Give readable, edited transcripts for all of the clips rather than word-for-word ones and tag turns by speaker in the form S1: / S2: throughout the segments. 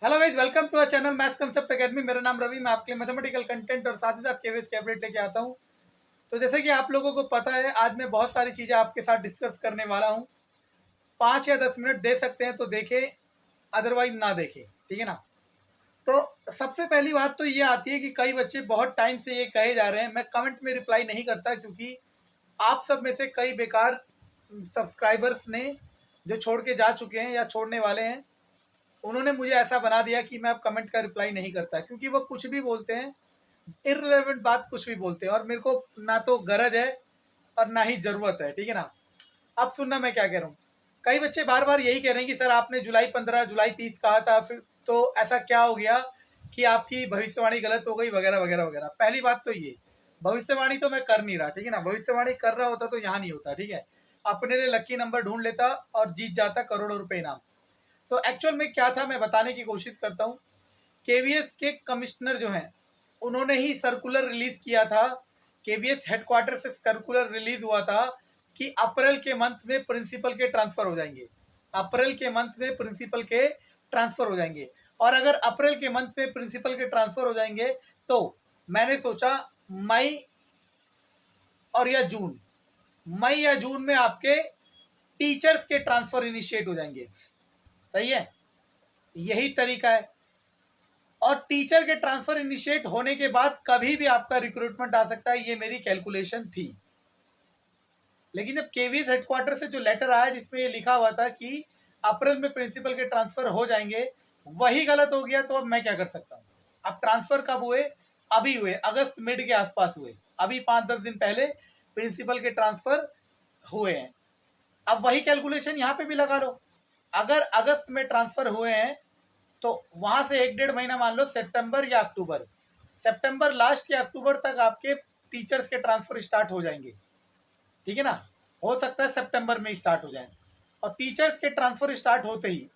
S1: Hello guys, welcome to our channel maths concept academy. मेरा नाम रवि। मैं आपके लिए मैथमेटिकल कंटेंट और साथ ही साथ केवीएस के अपडेट लेके आता हूं। तो जैसे कि आप लोगों को पता है, आज मैं बहुत सारी चीज़ें आपके साथ डिस्कस करने वाला हूं। 5 या 10 मिनट दे सकते हैं तो देखें, अदरवाइज ना देखें, ठीक है ना। तो सबसे पहली बात तो ये आती है कि कई बच्चे बहुत टाइम से ये कहे जा रहे हैं, मैं कमेंट में रिप्लाई नहीं करता क्योंकि आप सब में से कई बेकार सब्सक्राइबर्स ने जो छोड़ के जा चुके हैं या छोड़ने वाले हैं, उन्होंने मुझे ऐसा बना दिया कि मैं अब कमेंट का रिप्लाई नहीं करता, क्योंकि वो कुछ भी बोलते हैं, इररिलेवेंट बात कुछ भी बोलते हैं, और मेरे को ना तो गरज है और ना ही ज़रूरत है, ठीक है ना। अब सुनना मैं क्या कह रहा हूँ। कई बच्चे बार बार यही कह रहे हैं कि सर आपने जुलाई 15 जुलाई 30 कहा था, फिर तो ऐसा क्या हो गया कि आपकी भविष्यवाणी गलत हो गई, वगैरह वगैरह वगैरह। पहली बात तो ये, भविष्यवाणी तो मैं कर नहीं रहा, ठीक है ना। भविष्यवाणी कर रहा होता तो यहाँ नहीं होता, ठीक है। अपने लिए लक्की नंबर ढूंढ लेता और जीत जाता करोड़ों रुपए इनाम। तो एक्चुअल में क्या था, मैं बताने की कोशिश करता हूँ। केवीएस के कमिश्नर जो हैं, उन्होंने ही सर्कुलर रिलीज किया था। केवीएस हेडक्वार्टर से सर्कुलर रिलीज हुआ था कि अप्रैल के मंथ में प्रिंसिपल के ट्रांसफर हो जाएंगे। अप्रैल के मंथ में प्रिंसिपल के ट्रांसफर हो जाएंगे। और अगर अप्रैल के मंथ में प्रिंसिपल के ट्रांसफर हो जाएंगे तो मैंने सोचा मई और या जून, मई या जून में आपके टीचर्स के ट्रांसफर इनिशिएट हो जाएंगे। सही है, यही तरीका है। और टीचर के ट्रांसफर इनिशिएट होने के बाद कभी भी आपका रिक्रूटमेंट आ सकता है, ये मेरी कैलकुलेशन थी। लेकिन जब केवीएस हेडक्वार्टर से जो लेटर आया जिसमें ये लिखा हुआ था कि अप्रैल में प्रिंसिपल के ट्रांसफर हो जाएंगे, वही गलत हो गया। तो अब मैं क्या कर सकता हूँ। अब ट्रांसफर कब हुए? अभी हुए, अगस्त मिड के आसपास हुए। अभी 5-10 दिन पहले प्रिंसिपल के ट्रांसफर हुए हैं। अब वही कैलकुलेशन यहाँ पे भी लगा लो। अगर अगस्त में ट्रांसफर हुए हैं तो वहां से 1-1.5 महीना मान लो, सितंबर या अक्टूबर, सितंबर लास्ट या अक्टूबर तक आपके टीचर्स के ट्रांसफर स्टार्ट हो जाएंगे, ठीक है ना। हो सकता है सितंबर में स्टार्ट हो जाए। और टीचर्स के ट्रांसफर स्टार्ट होते ही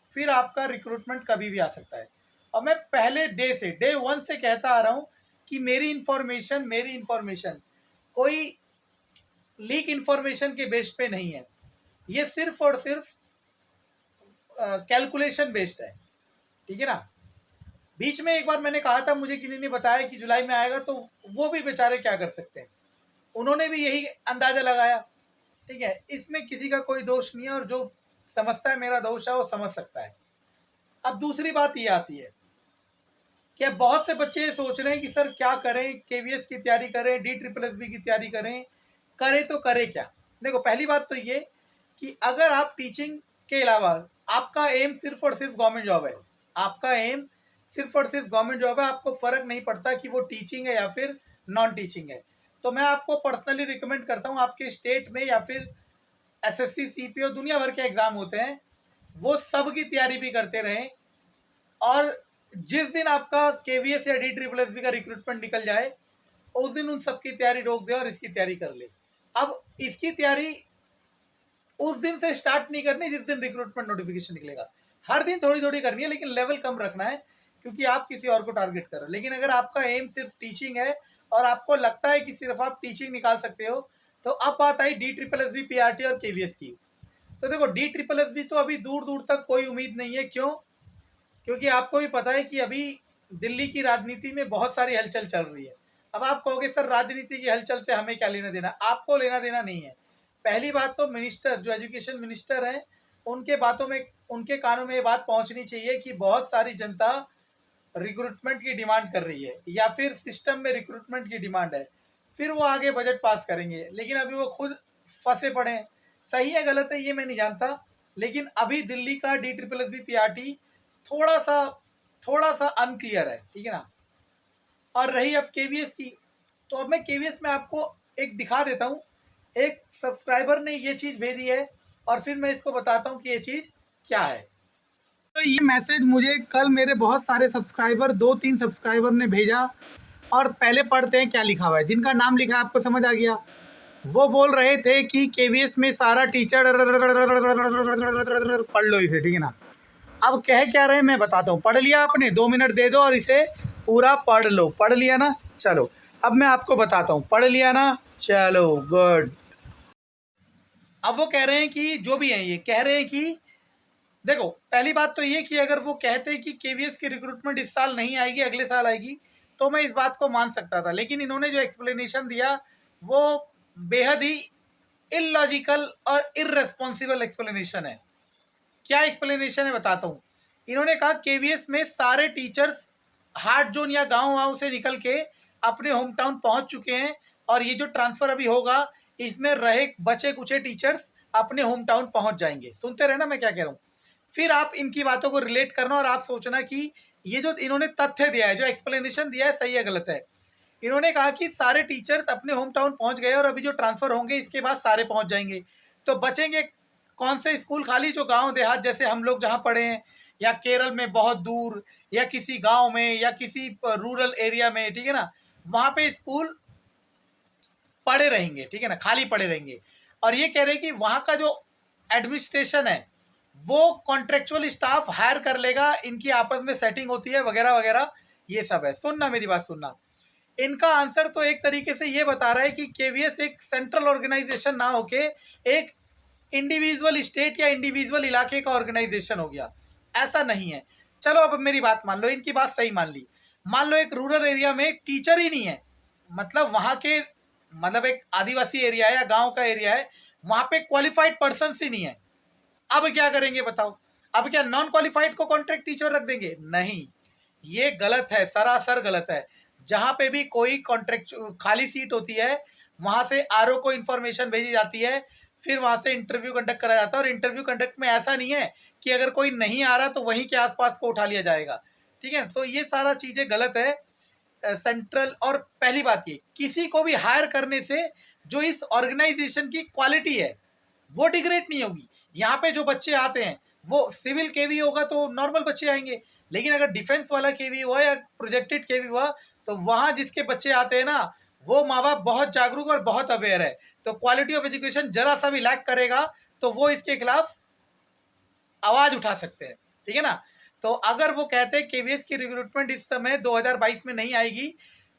S1: फिर आपका रिक्रूटमेंट कभी भी आ सकता है। और मैं पहले डे 1 से कहता आ रहा हूं कि मेरी इंफॉर्मेशन कोई लीक इंफॉर्मेशन के बेस पे नहीं है। ये सिर्फ और सिर्फ कैलकुलेशन बेस्ड है, ठीक है ना। बीच में एक बार मैंने कहा था, मुझे किसी ने बताया कि जुलाई में आएगा, तो वो भी बेचारे क्या कर सकते हैं, उन्होंने भी यही अंदाजा लगाया, ठीक है। इसमें किसी का कोई दोष नहीं है, और जो समझता है मेरा दोष है वो समझ सकता है। अब दूसरी बात ये आती है कि अब बहुत से बच्चे सोच रहे हैं कि सर क्या करें, केवीएस की तैयारी करें, DSSB की तैयारी करें, करें तो करें क्या। देखो, पहली बात तो ये कि अगर आप टीचिंग के अलावा, आपका एम सिर्फ और सिर्फ गवर्नमेंट जॉब है, आपका एम सिर्फ और सिर्फ गवर्नमेंट जॉब है, आपको फर्क नहीं पड़ता कि वो टीचिंग है या फिर नॉन टीचिंग है, तो मैं आपको पर्सनली रिकमेंड करता हूँ, आपके स्टेट में या फिर SSC CPO दुनिया भर के एग्जाम होते हैं, वो सब की तैयारी भी करते रहें। और जिस दिन आपका केवीएस या DSSB का रिक्रूटमेंट निकल जाए, उस दिन उन सबकी तैयारी रोक दे और इसकी तैयारी कर ले। अब इसकी तैयारी उस दिन से स्टार्ट नहीं करनी जिस दिन रिक्रूटमेंट नोटिफिकेशन निकलेगा। हर दिन थोड़ी थोड़ी करनी है, लेकिन लेवल कम रखना है, क्योंकि आप किसी और को टारगेट कर रहे हो। लेकिन अगर आपका एम सिर्फ टीचिंग है और आपको लगता है कि सिर्फ आप टीचिंग निकाल सकते हो, तो अब बात आई DSSB, PRT और केवीएस की। तो देखो, DSSB तो अभी दूर दूर तक कोई उम्मीद नहीं है। क्यों? क्योंकि आपको भी पता है कि अभी दिल्ली की राजनीति में बहुत सारी हलचल चल रही है। अब आप कहोगे सर राजनीति की हलचल से हमें क्या लेना देना। आपको लेना देना नहीं है। पहली बात तो मिनिस्टर, जो एजुकेशन मिनिस्टर हैं, उनके बातों में, उनके कानों में ये बात पहुंचनी चाहिए कि बहुत सारी जनता रिक्रूटमेंट की डिमांड कर रही है या फिर सिस्टम में रिक्रूटमेंट की डिमांड है। फिर वो आगे बजट पास करेंगे, लेकिन अभी वो खुद फंसे पड़े हैं। सही है गलत है ये मैं नहीं जानता, लेकिन अभी दिल्ली का DSSB PRT थोड़ा सा थोड़ा सा अनक्लियर है, ठीक है ना। और रही अब केवीएस की, तो अब मैं केवीएस में आपको एक दिखा देता हूँ। एक सब्सक्राइबर ने ये चीज़ भेजी है और फिर मैं इसको बताता हूँ कि ये चीज़ क्या है। तो ये मैसेज मुझे कल मेरे बहुत सारे सब्सक्राइबर, 2-3 सब्सक्राइबर ने भेजा, और पहले पढ़ते हैं क्या लिखा हुआ है। जिनका नाम लिखा है आपको समझ आ गया। वो बोल रहे थे कि केवीएस में सारा टीचर, पढ़ लो इसे, ठीक है ना। अब कह क्या रहे हैं मैं बताता हूँ। पढ़ लिया आपने? 2 मिनट दे दो और इसे पूरा पढ़ लो। पढ़ लिया ना? चलो अब मैं आपको बताता हूँ। पढ़ लिया ना? चलो गुड। अब वो कह रहे हैं कि जो भी है, ये कह रहे हैं कि देखो पहली बात तो ये कि अगर वो कहते कि केवीएस की रिक्रूटमेंट इस साल नहीं आएगी अगले साल आएगी तो मैं इस बात को मान सकता था, लेकिन इन्होंने जो एक्सप्लेनेशन दिया वो बेहद ही इलॉजिकल और इररेस्पॉन्सिबल एक्सप्लेनेशन है। क्या एक्सप्लेनेशन है बताता हूँ। इन्होंने कहा केवीएस में सारे टीचर्स हार्ड जोन या गांव वाँव से निकल के अपने होम टाउन पहुँच चुके हैं और ये जो ट्रांसफ़र अभी होगा इसमें रहे बचे कुचे टीचर्स अपने होम टाउन पहुँच जाएंगे। सुनते रहना मैं क्या कह रहा हूँ, फिर आप इनकी बातों को रिलेट करना और आप सोचना कि ये जो इन्होंने तथ्य दिया है, जो एक्सप्लेनेशन दिया है, सही है गलत है। इन्होंने कहा कि सारे टीचर्स अपने होम टाउन पहुँच गए और अभी जो ट्रांसफ़र होंगे इसके बाद सारे पहुँच जाएंगे, तो बचेंगे कौन से स्कूल खाली, जो गांव देहात जैसे हम लोग जहाँ पढ़े हैं, या केरल में बहुत दूर, या किसी गांव में, या किसी रूरल एरिया में, ठीक है ना, वहाँ पे स्कूल पड़े रहेंगे, ठीक है ना, खाली पड़े रहेंगे। और ये कह रहे हैं कि वहाँ का जो एडमिनिस्ट्रेशन है वो कॉन्ट्रेक्चुअल स्टाफ हायर कर लेगा, इनकी आपस में सेटिंग होती है वगैरह वगैरह, ये सब है। सुनना मेरी बात सुनना, इनका आंसर तो एक तरीके से ये बता रहा है कि केवीएस एक सेंट्रल ऑर्गेनाइजेशन ना होके एक इंडिविजुअल स्टेट या इंडिविजुअल इलाके का ऑर्गेनाइजेशन हो गया, ऐसा नहीं है। चलो अब मेरी बात मान लो, इनकी बात सही मान ली। मान लो एक रूरल एरिया में टीचर ही नहीं है, मतलब वहाँ के मतलब एक आदिवासी एरिया है या गांव का एरिया है, वहाँ पे क्वालिफाइड पर्सन ही नहीं है। अब क्या करेंगे बताओ, अब क्या नॉन क्वालिफाइड को कॉन्ट्रैक्ट टीचर रख देंगे? नहीं, ये गलत है, सरासर गलत है। जहाँ पे भी कोई कॉन्ट्रैक्ट खाली सीट होती है वहाँ से आरओ को इन्फॉर्मेशन भेजी जाती है, फिर वहाँ से इंटरव्यू कंडक्ट करा जाता है। और इंटरव्यू कंडक्ट में ऐसा नहीं है कि अगर कोई नहीं आ रहा तो वहीं के आसपास को उठा लिया जाएगा, ठीक है। तो ये सारा चीज़ें गलत है सेंट्रल। और पहली बात ये, किसी को भी हायर करने से जो इस ऑर्गेनाइजेशन की क्वालिटी है वो डिग्रेड नहीं होगी। यहाँ पे जो बच्चे आते हैं वो सिविल केवी होगा तो नॉर्मल बच्चे आएंगे, लेकिन अगर डिफेंस वाला केवी हुआ या प्रोजेक्टेड केवी हुआ तो वहाँ जिसके बच्चे आते हैं ना वो माँ बाप बहुत जागरूक और बहुत अवेयर है, तो क्वालिटी ऑफ एजुकेशन जरा सा भी लैक करेगा तो वो इसके खिलाफ आवाज उठा सकते हैं, ठीक है ना। तो अगर वो कहते हैं केवीएस की रिक्रूटमेंट इस समय 2022 में नहीं आएगी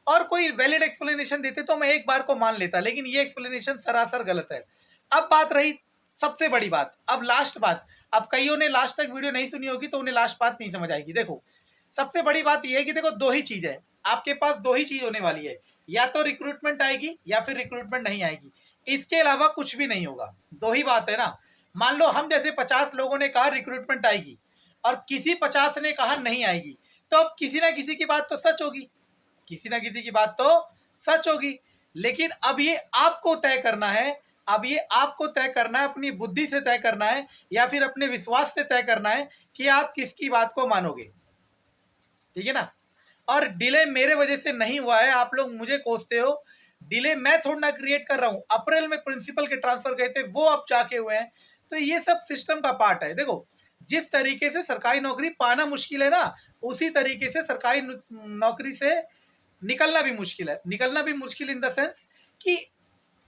S1: और कोई वैलिड एक्सप्लेनेशन देते तो मैं एक बार को मान लेता, लेकिन ये एक्सप्लेनेशन सरासर गलत है। अब बात रही सबसे बड़ी बात, अब लास्ट बात। अब कईयों ने लास्ट तक वीडियो नहीं सुनी होगी तो उन्हें लास्ट बात नहीं समझ आएगी। देखो सबसे बड़ी बात यह है कि देखो दो ही चीज है, आपके पास दो ही चीज होने वाली है, या तो रिक्रूटमेंट आएगी या फिर रिक्रूटमेंट नहीं आएगी, इसके अलावा कुछ भी नहीं होगा। दो ही बात है ना। मान लो हम जैसे 50 लोगों ने कहा रिक्रूटमेंट आएगी और किसी 50 ने कहा नहीं आएगी, तो अब किसी ना किसी की बात तो सच होगी, किसी ना किसी की बात तो सच होगी। लेकिन अब ये आपको तय करना है, अब ये आपको तय करना है, अपनी बुद्धि से तय करना है या फिर अपने विश्वास से तय करना है कि आप किसकी बात को मानोगे, ठीक है ना। और डिले मेरे वजह से नहीं हुआ है, आप लोग मुझे कोसते हो, डिले मैं थोड़ा ना क्रिएट कर रहा हूँ। अप्रैल में प्रिंसिपल के ट्रांसफर गए थे वो अब जाके हुए हैं, तो ये सब सिस्टम का पार्ट है। देखो जिस तरीके से सरकारी नौकरी पाना मुश्किल है ना, उसी तरीके से सरकारी नौकरी से निकलना भी मुश्किल है। निकलना भी मुश्किल इन द सेंस कि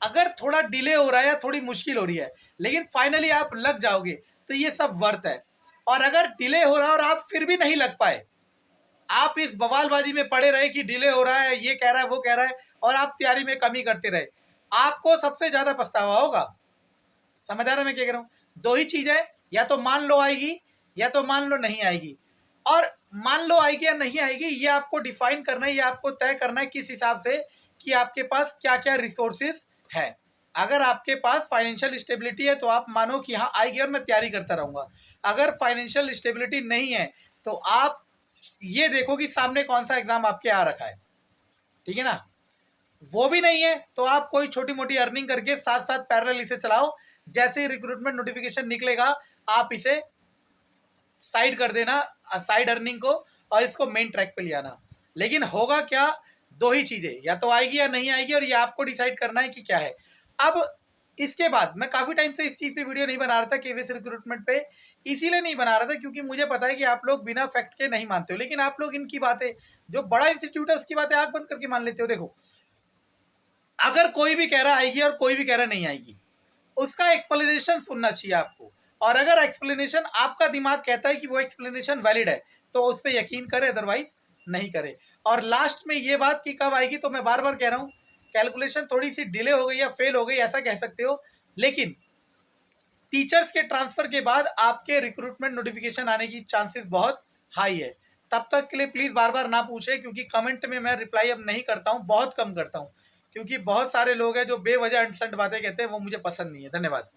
S1: अगर थोड़ा डिले हो रहा है या थोड़ी मुश्किल हो रही है, लेकिन फाइनली आप लग जाओगे तो ये सब वर्थ है। और अगर डिले हो रहा है और आप फिर भी नहीं लग पाए, आप इस बवालबाजी में पड़े रहे कि डिले हो रहा है, ये कह रहा है वो कह रहा है, और आप तैयारी में कमी करते रहे, आपको सबसे ज्यादा पछतावा होगा। समझ आ रहा है मैं क्या कह रहा हूँ। दो ही चीज है, या तो मान लो आएगी या तो मान लो नहीं आएगी। और मान लो आएगी या नहीं आएगी ये आपको डिफाइन करना है, ये आपको तय करना है किस हिसाब से कि आपके पास क्या क्या रिसोर्सेज है। अगर आपके पास फाइनेंशियल स्टेबिलिटी है तो आप मानो कि हाँ आएगी और मैं तैयारी करता रहूँगा। अगर फाइनेंशियल स्टेबिलिटी नहीं है तो आप ये देखो कि सामने कौन सा एग्जाम आपके आ रखा है, ठीक है ना। वो भी नहीं है तो आप कोई छोटी मोटी अर्निंग करके साथ साथ पैरेलल इसे चलाओ। जैसे ही रिक्रूटमेंट नोटिफिकेशन निकलेगा आप इसे साइड कर देना, साइड अर्निंग को, और इसको मेन ट्रैक पे ले आना। लेकिन होगा क्या, दो ही चीजें, या तो आएगी या नहीं आएगी, और ये आपको डिसाइड करना है कि क्या है। अब इसके बाद मैं काफी टाइम से इस चीज पे वीडियो नहीं बना रहा था केवीएस रिक्रूटमेंट पे, इसीलिए नहीं बना रहा था क्योंकि मुझे पता है कि आप लोग बिना फैक्ट के नहीं मानते हो, लेकिन आप लोग इनकी बातें, जो बड़ा इंस्टीट्यूट है उसकी बातें आंख बंद करके मान लेते हो। देखो अगर कोई भी कह रहा आएगी और कोई भी कह रहा नहीं आएगी, उसका एक्सप्लेनेशन सुनना चाहिए आपको। और अगर एक्सप्लेनेशन आपका दिमाग कहता है कि वो एक्सप्लेनेशन वैलिड है तो उस पर यकीन करे, अदरवाइज नहीं करे। और लास्ट में ये बात कि कब आएगी, तो मैं बार बार कह रहा हूँ कैलकुलेशन थोड़ी सी डिले हो गई या फेल हो गई ऐसा कह सकते हो, लेकिन टीचर्स के ट्रांसफ़र के बाद आपके रिक्रूटमेंट नोटिफिकेशन आने की चांसेस बहुत हाई है। तब तक के लिए प्लीज़ बार बार ना पूछें, क्योंकि कमेंट में मैं रिप्लाई अब नहीं करता हूँ, बहुत कम करता हूँ, क्योंकि बहुत सारे लोग हैं जो बेवजह अंडसंड बातें कहते हैं, वो मुझे पसंद नहीं है। धन्यवाद।